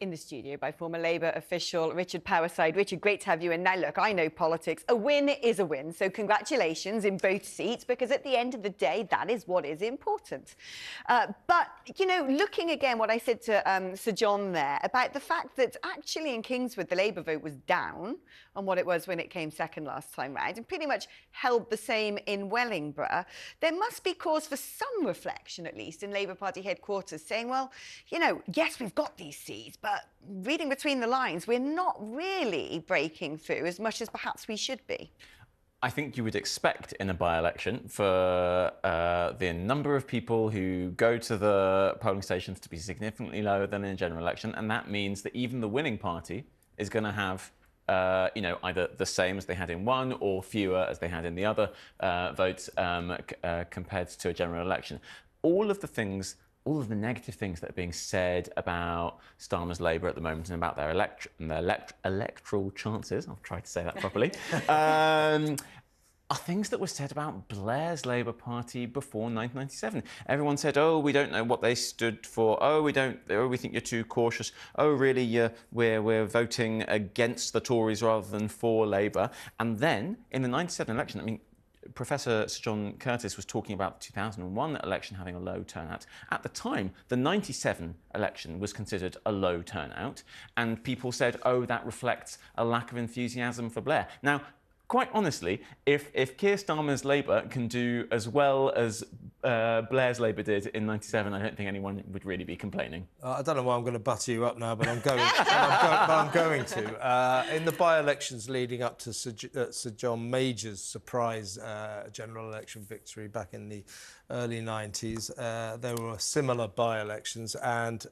in the studio by former Labour official Richard Powerside. Richard, great to have you in. Now, look, I know politics. A win is a win, so congratulations in both seats, because at the end of the day, that is what is important. But, you know, looking again what I said to Sir John there about the fact that actually in Kingswood, the Labour vote was down on what it was when it came second last time round, and pretty much held the same in Wellingborough, there must be cause for some reflection, at least, in Labour Party headquarters, saying, well, you know, yes, we've got these seats, but reading between the lines, we're not really breaking through as much as perhaps we should be. I think you would expect in a by-election for the number of people who go to the polling stations to be significantly lower than in a general election, and that means that even the winning party is going to have you know, either the same as they had in one or fewer as they had in the other votes compared to a general election. All of the negative things that are being said about Starmer's Labour at the moment and about their electoral chances, I'll try to say that properly, are things that were said about Blair's Labour Party before 1997. Everyone said, oh, we don't know what they stood for. Oh, we think you're too cautious. Oh, really, we're voting against the Tories rather than for Labour. And then, in the 97 election, I mean, Professor Sir John Curtis was talking about the 2001 election having a low turnout. At the time, the 97 election was considered a low turnout, and people said, oh, that reflects a lack of enthusiasm for Blair. Now, quite honestly, if Keir Starmer's Labour can do as well as Blair's Labour did in 97, I don't think anyone would really be complaining. I don't know why I'm going to butter you up now, but I'm going, I'm going to. In the by-elections leading up to Sir John Major's surprise general election victory back in the early 90s, there were similar by-elections, and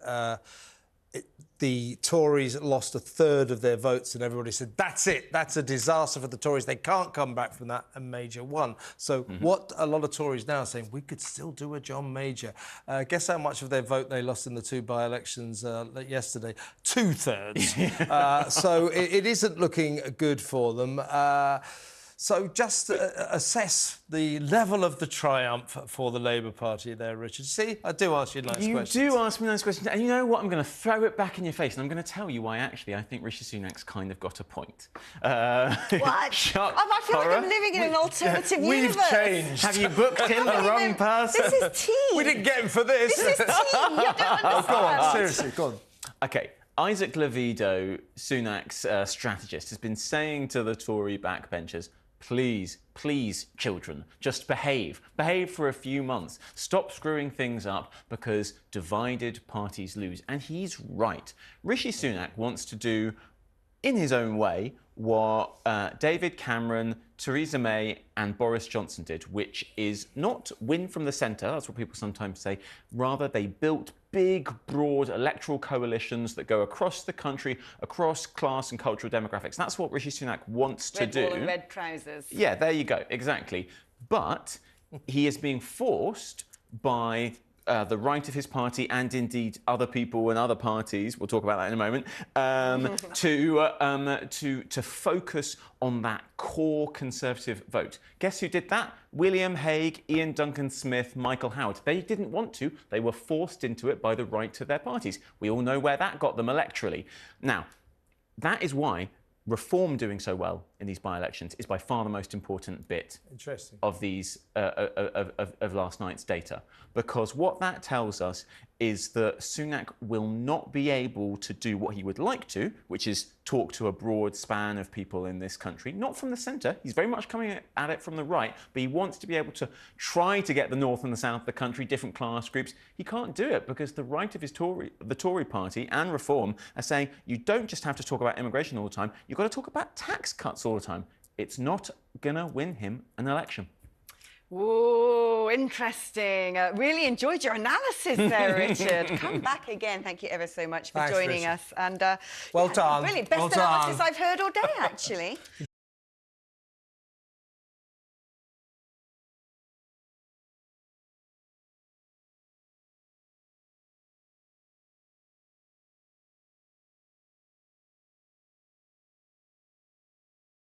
the Tories lost a third of their votes, and everybody said, that's it, that's a disaster for the Tories, they can't come back from that, and Major won. So what a lot of Tories now are saying, we could still do a John Major. Guess how much of their vote they lost in the two by-elections yesterday? 2/3. So it isn't looking good for them. So just assess the level of the triumph for the Labour Party there, Richard. See, I do ask you nice questions. You do ask me nice questions. And you know what? I'm going to throw it back in your face, and I'm going to tell you why, actually, I think Rishi Sunak's kind of got a point. What? Shock, I feel horror. like I'm living in an alternative universe. We've changed. Have you booked in the wrong person? This is tea. We didn't get him for this. This is tea. You don't understand. Go on, seriously, go on. OK. Isaac Levido, Sunak's strategist, has been saying to the Tory backbenchers, please, please, children, just behave. Behave for a few months. Stop screwing things up, because divided parties lose. And he's right. Rishi Sunak wants to do, in his own way, what David Cameron, Theresa May and Boris Johnson did, which is not win from the centre, that's what people sometimes say. Rather, they built big, broad electoral coalitions that go across the country, across class and cultural demographics. That's what Rishi Sunak wants to do. Red wall and red trousers. Yeah, there you go, exactly. But he is being forced by the right of his party, and indeed other people and other parties, we'll talk about that in a moment, to focus on that core Conservative vote. Guess who did that? William Hague, Ian Duncan Smith, Michael Howard. They didn't want to. They were forced into it by the right of their parties. We all know where that got them electorally. Now, that is why Reform doing so well in these by-elections is by far the most important bit of these of last night's data, because what that tells us is that Sunak will not be able to do what he would like to, which is talk to a broad span of people in this country, not from the centre. He's very much coming at it from the right, but he wants to be able to try to get the north and the south of the country, different class groups. He can't do it because the right of the Tory party and Reform are saying you don't just have to talk about immigration all the time, you've got to talk about tax cuts all the time. It's not going to win him an election. Whoa, interesting. Really enjoyed your analysis there, Richard. Come back again. Thank you ever so much for joining us. And well done. Brilliant. Best analysis I've heard all day, actually.